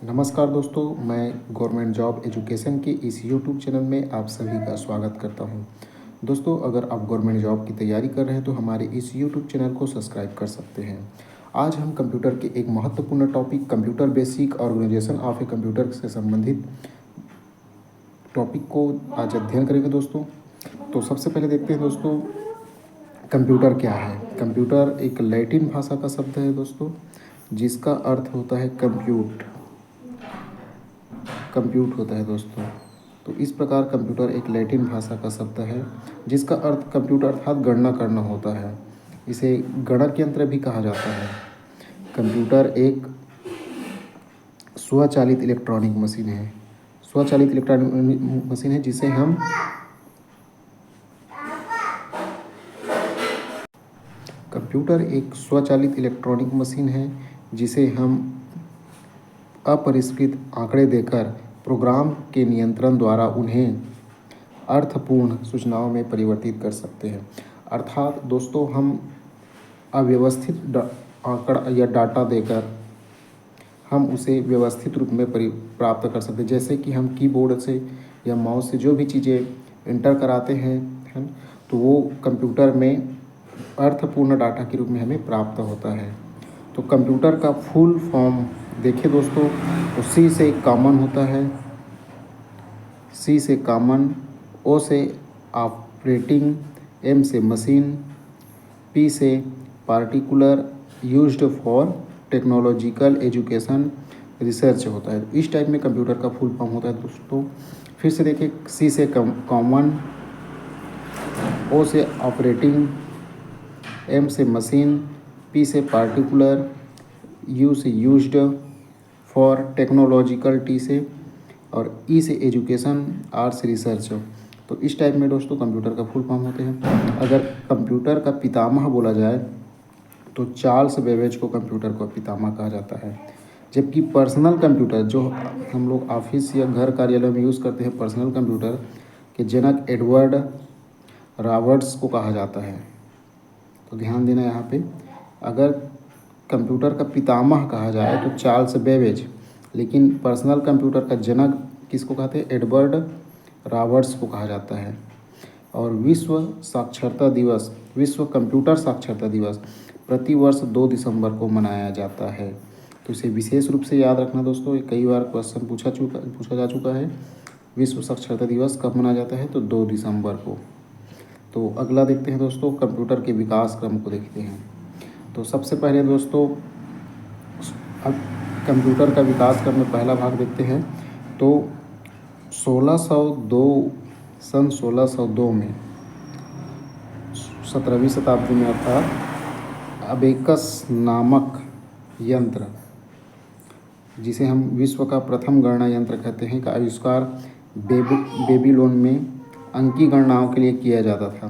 नमस्कार दोस्तों, मैं गवर्नमेंट जॉब एजुकेशन के इस यूट्यूब चैनल में आप सभी का स्वागत करता हूं। दोस्तों, अगर आप गवर्नमेंट जॉब की तैयारी कर रहे हैं तो हमारे इस यूट्यूब चैनल को सब्सक्राइब कर सकते हैं। आज हम कंप्यूटर के एक महत्वपूर्ण topic computer basic organisation of a computer से संबंधित टॉपिक को आज अध्ययन करेंगे दोस्तों। तो सबसे पहले देखते हैं दोस्तों, कंप्यूटर क्या है। कंप्यूटर एक लैटिन भाषा का शब्द है दोस्तों, जिसका अर्थ होता है कंप्यूट होता है दोस्तों। तो इस प्रकार कंप्यूटर एक लैटिन भाषा का शब्द है जिसका अर्थ कंप्यूटर अर्थात गणना करना होता है। इसे गणक यंत्र भी कहा जाता है। कंप्यूटर एक स्वचालित इलेक्ट्रॉनिक मशीन है। स्वचालित इलेक्ट्रॉनिक मशीन है जिसे हम कंप्यूटर एक स्वचालित इलेक्ट्रॉनिक मशीन है जिसे हम अपरिष्कृत आंकड़े देकर प्रोग्राम के नियंत्रण द्वारा उन्हें अर्थपूर्ण सूचनाओं में परिवर्तित कर सकते हैं। अर्थात दोस्तों, हम अव्यवस्थित आंकड़ा या डाटा देकर हम उसे व्यवस्थित रूप में प्राप्त कर सकते हैं। जैसे कि हम कीबोर्ड से या माउस से जो भी चीज़ें इंटर कराते हैं तो वो कंप्यूटर में अर्थपूर्ण डाटा के रूप में हमें प्राप्त होता है। तो कंप्यूटर का फुल फॉर्म देखिए दोस्तों, तो सी से कॉमन होता है, सी से कॉमन, ओ से ऑपरेटिंग, एम से मशीन, पी से particular, used for technological education research होता है। इस टाइप में कंप्यूटर का फुल फॉर्म होता है दोस्तों। फिर से देखिए, सी से कॉमन, ओ से ऑपरेटिंग, एम से मशीन, पी से पार्टिकुलर, यू से यूज्ड फॉर टेक्नोलॉजिकल, टी से, और ई से एजुकेशन, आर से रिसर्च। तो इस टाइप में दोस्तों कंप्यूटर का फुल फॉर्म होते हैं। अगर कंप्यूटर का पितामह बोला जाए तो चार्ल्स बेबेज को कंप्यूटर का पितामह कहा जाता है। जबकि पर्सनल कंप्यूटर जो हम लोग ऑफिस या घर कार्यालय में यूज़ करते हैं, पर्सनल कंप्यूटर के जनक एडवर्ड रॉबर्ट्स को कहा जाता है। तो ध्यान देना यहाँ पे, अगर कंप्यूटर का पितामह कहा जाए तो चार्ल्स बेबेज, लेकिन पर्सनल कंप्यूटर का जनक किसको कहते हैं? एडवर्ड रॉबर्ट्स को कहा जाता है। और विश्व कंप्यूटर साक्षरता दिवस प्रतिवर्ष 2 दिसंबर को मनाया जाता है। तो इसे विशेष रूप से याद रखना दोस्तों, ये कई बार क्वेश्चन पूछा जा चुका है। विश्व साक्षरता दिवस कब मनाया जाता है? तो 2 दिसंबर को। तो अगला देखते हैं दोस्तों, कंप्यूटर के विकास क्रम को देखते हैं। तो सबसे पहले दोस्तों, अब कंप्यूटर का विकास क्रम में पहला भाग देखते हैं। तो 1602 में 17वीं शताब्दी में अर्थात अबेकस नामक यंत्र, जिसे हम विश्व का प्रथम गणना यंत्र कहते हैं, का आविष्कार बेबीलोन में अंकी गणनाओं के लिए किया जाता था।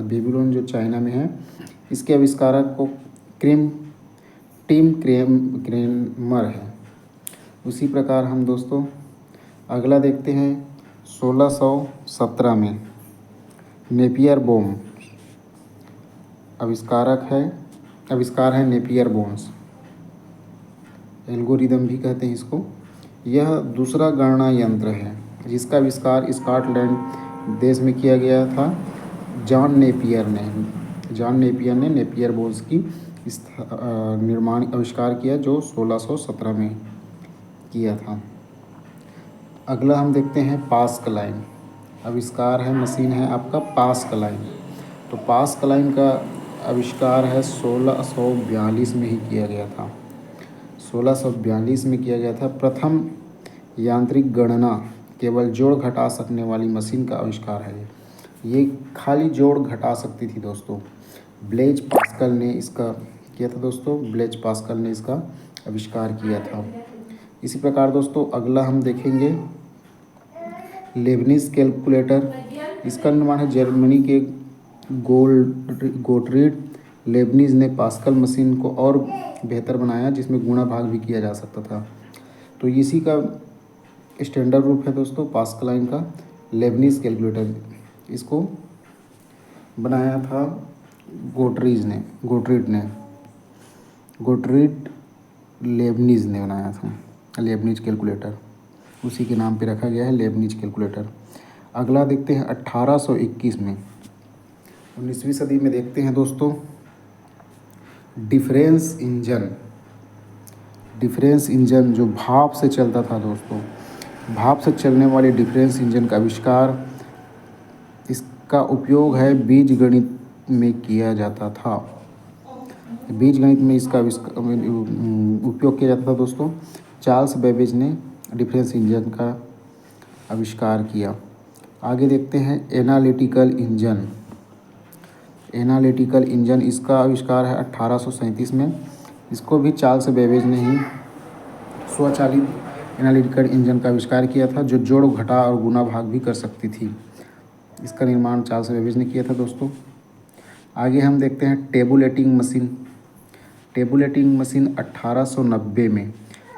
बेबीलोन जो चाइना में है, इसके आविष्कारक को टिम क्रेमर है। उसी प्रकार हम दोस्तों अगला देखते हैं, 1617 में नेपियर बोम आविष्कार है नेपियर बोन्स, एल्गोरिदम भी कहते हैं इसको। यह दूसरा गणना यंत्र है जिसका आविष्कार स्कॉटलैंड देश में किया गया था। जॉन नेपियर ने नेपियर बोन्स की आविष्कार किया, जो 1617 में किया था। अगला हम देखते हैं पास्कलाइन, आविष्कार है, मशीन है आपका पास्कलाइन। तो पास्कलाइन का आविष्कार है 1642 में ही किया गया था। 1642 में किया गया था। प्रथम यांत्रिक गणना केवल जोड़ घटा सकने वाली मशीन का आविष्कार है। ये खाली जोड़ घटा सकती थी दोस्तों। ब्लेज पास्कल ने इसका किया था दोस्तों, आविष्कार किया था। इसी प्रकार दोस्तों अगला हम देखेंगे लेबनिज कैलकुलेटर। इसका निर्माण है जर्मनी के गोटरीड लेबनिज ने पास्कल मशीन को और बेहतर बनाया, जिसमें गुणा भाग भी किया जा सकता था। तो इसी का स्टैंडर्ड रूप है दोस्तों पास्कलाइन का, लेबनिज कैलकुलेटर। इसको बनाया था गोटरीड लेबनीज़ ने बनाया था, लेबनीज कैलकुलेटर, उसी के नाम पे रखा गया है लेबनीज कैलकुलेटर। अगला देखते हैं 1821 में, 19वीं सदी में देखते हैं दोस्तों डिफरेंस इंजन। डिफरेंस इंजन जो भाप से चलता था दोस्तों, भाप से चलने वाले डिफरेंस इंजन का आविष्कार, इसका उपयोग है बीज गणित में किया जाता था। बीज गणित में इसका उपयोग किया जाता था दोस्तों। चार्ल्स बेबेज ने डिफरेंस इंजन का आविष्कार किया। आगे देखते हैं एनालिटिकल इंजन। एनालिटिकल इंजन इसका आविष्कार है 1837 में। इसको भी चार्ल्स बेबेज ने ही स्वचालित एनालिटिकल इंजन का आविष्कार किया था, जो जोड़ घटा और गुणा भाग भी कर सकती थी। इसका निर्माण चार्ल्स बेबेज ने किया था दोस्तों। आगे हम देखते हैं टेबुलेटिंग मशीन। टेबुलेटिंग मशीन 1890 में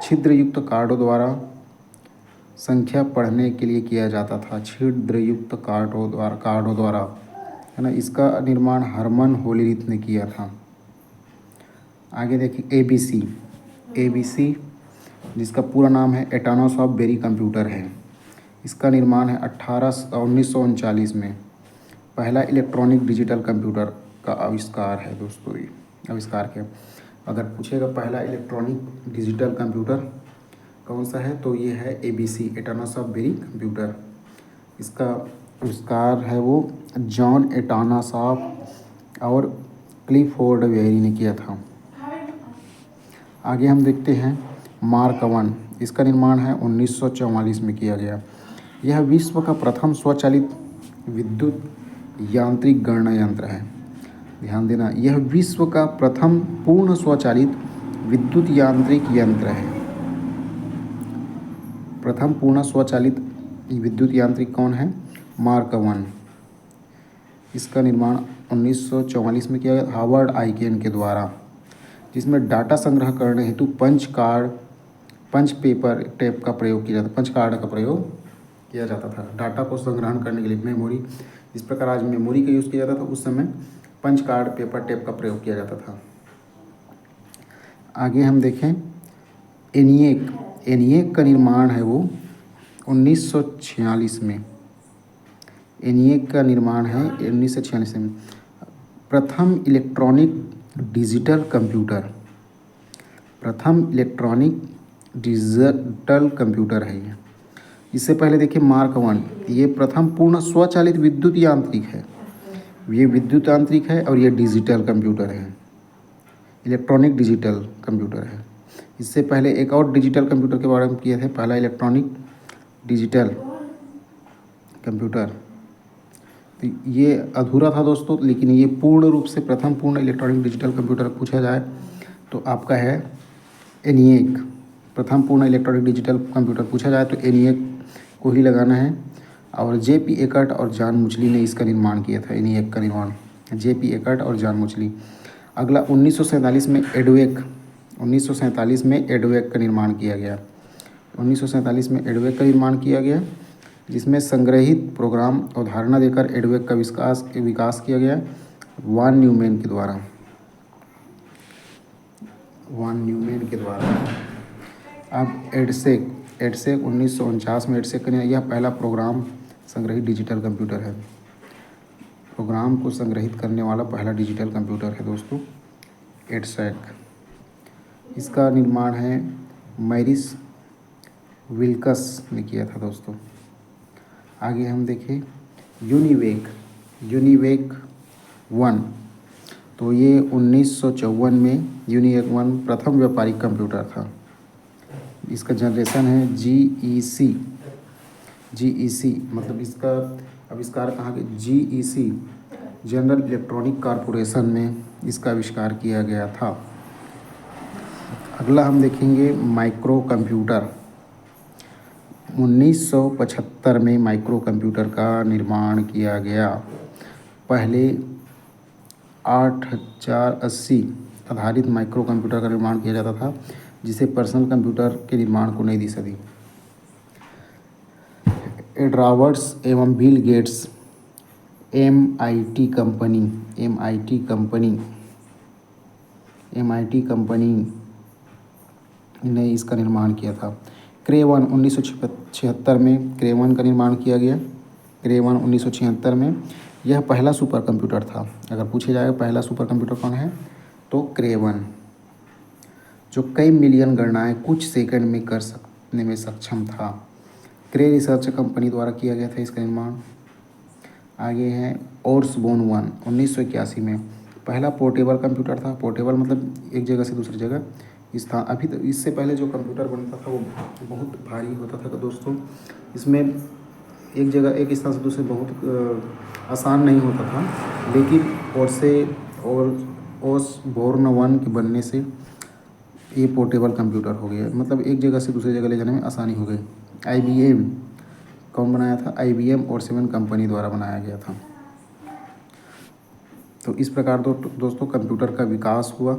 छिद्रयुक्त कार्डों द्वारा संख्या पढ़ने के लिए किया जाता था। छिद्रयुक्त कार्डों द्वारा, है ना। इसका निर्माण हरमन होलीरिथ ने किया था। आगे देखिए एबीसी। एबीसी जिसका पूरा नाम है एटॉनस ऑफ बेरी कंप्यूटर है। इसका निर्माण है 1939 में। पहला इलेक्ट्रॉनिक डिजिटल कंप्यूटर का आविष्कार है दोस्तों। ये आविष्कार किया, अगर पूछेगा पहला इलेक्ट्रॉनिक डिजिटल कंप्यूटर कौन सा है, तो ये है एबीसी, एटॉनस ऑफ बेरी कंप्यूटर। इसका आविष्कार है वो जॉन एटॉनसॉफ और क्लिफोर्ड वेरी ने किया था। आगे हम देखते हैं मार्क 1। इसका निर्माण है 1944 में किया गया। यह विश्व का प्रथम स्वचालित विद्युत यांत्रिक गणना यंत्र है। ध्यान देना, यह विश्व का प्रथम पूर्ण स्वचालित विद्युत यांत्रिक यंत्र है। प्रथम पूर्ण स्वचालित विद्युत यांत्रिक कौन है? मार्क 1। इसका निर्माण 1944 में किया गया हार्वर्ड आइकेन के द्वारा, जिसमें डाटा संग्रह करने हेतु पंच पेपर टेप का प्रयोग किया जाता, पंच कार्ड का प्रयोग किया जाता था। डाटा को संग्रहण करने के लिए मेमोरी, इस प्रकार आज मेमोरी का यूज़ किया जाता था, उस समय पंच कार्ड पेपर टेप का प्रयोग किया जाता था। आगे हम देखें एनिएक। एनिएक का निर्माण है वो 1946 में। एनिएक का निर्माण है 1946 में। प्रथम इलेक्ट्रॉनिक डिजिटल कंप्यूटर, प्रथम इलेक्ट्रॉनिक डिजिटल कंप्यूटर है ये। इससे पहले देखिए मार्क 1, ये प्रथम पूर्ण स्वचालित विद्युत यांत्रिक है। ये विद्युत यांत्रिक है और ये डिजिटल कंप्यूटर है, इलेक्ट्रॉनिक डिजिटल कंप्यूटर है। इससे पहले एक और डिजिटल कंप्यूटर के बारे में किए थे, पहला इलेक्ट्रॉनिक डिजिटल कंप्यूटर। तो ये अधूरा था दोस्तों, लेकिन ये पूर्ण रूप से प्रथम पूर्ण इलेक्ट्रॉनिक डिजिटल कंप्यूटर पूछा जाए तो आपका है एनिएक। प्रथम पूर्ण इलेक्ट्रॉनिक डिजिटल कंप्यूटर पूछा जाए तो एनिएक को ही लगाना है। और जेपी एकर्ट और जॉन मुचली ने इसका निर्माण किया था, एनिएक का निर्माण जेपी एकर्ट और जॉन मुचली। अगला 1947 में एडवेक, 1947 में एडवेक का निर्माण किया गया। 1947 में एडवेक का निर्माण किया गया, जिसमें संग्रहित प्रोग्राम अवधारणा देकर एडवेक का विकास किया गया वान न्यूमैन के द्वारा, वान न्यूमैन के द्वारा। अब एडसेक, एडसेक 1949 में एडसेक का, यह पहला प्रोग्राम संग्रहित डिजिटल कंप्यूटर है। प्रोग्राम को संग्रहित करने वाला पहला डिजिटल कंप्यूटर है दोस्तों एडसेक। इसका निर्माण है मैरिस विल्कस ने किया था दोस्तों। आगे हम देखें यूनिवेक। यूनिवेक 1, तो ये 1954 में यूनिवेक 1 प्रथम व्यापारिक कंप्यूटर था। इसका जनरेशन है GEC। GEC मतलब इसका आविष्कार कहाँ के? GEC जनरल इलेक्ट्रॉनिक कॉरपोरेशन में इसका आविष्कार किया गया था। अगला हम देखेंगे माइक्रो कंप्यूटर। 1975 में माइक्रो कंप्यूटर का निर्माण किया गया। पहले 8080 आधारित माइक्रो कंप्यूटर का निर्माण किया जाता था, जिसे पर्सनल कंप्यूटर के निर्माण को नई दिशा दी। एड रॉबर्ट्स एवं बिल गेट्स MIT कंपनी ने इसका निर्माण किया था। क्रे-1 1976 में क्रे-1 का निर्माण किया गया। क्रे-1 1976 में यह पहला सुपर कंप्यूटर था। अगर पूछे जाएगा पहला सुपर कंप्यूटर कौन है तो क्रे-1, जो कई मिलियन गणनाएं कुछ सेकंड में कर सकने में सक्षम था। क्रे रिसर्च कंपनी द्वारा किया गया था इसका निर्माण। आगे है ओर्सबोन 1 1981 में पहला पोर्टेबल कंप्यूटर था। पोर्टेबल मतलब एक जगह से दूसरी जगह स्थान। अभी तो इससे पहले जो कंप्यूटर बनता था वो बहुत भारी होता था दोस्तों। इसमें एक जगह एक स्थान से दूसरे बहुत आसान नहीं होता था, लेकिन ओसबोर्न 1 के बनने से ये पोर्टेबल कंप्यूटर हो गया, मतलब एक जगह से दूसरी जगह ले जाने में आसानी हो गई। IBM कौन बनाया था? IBM ओर्सबोन कंपनी द्वारा बनाया गया था। तो इस प्रकार दोस्तों कंप्यूटर का विकास हुआ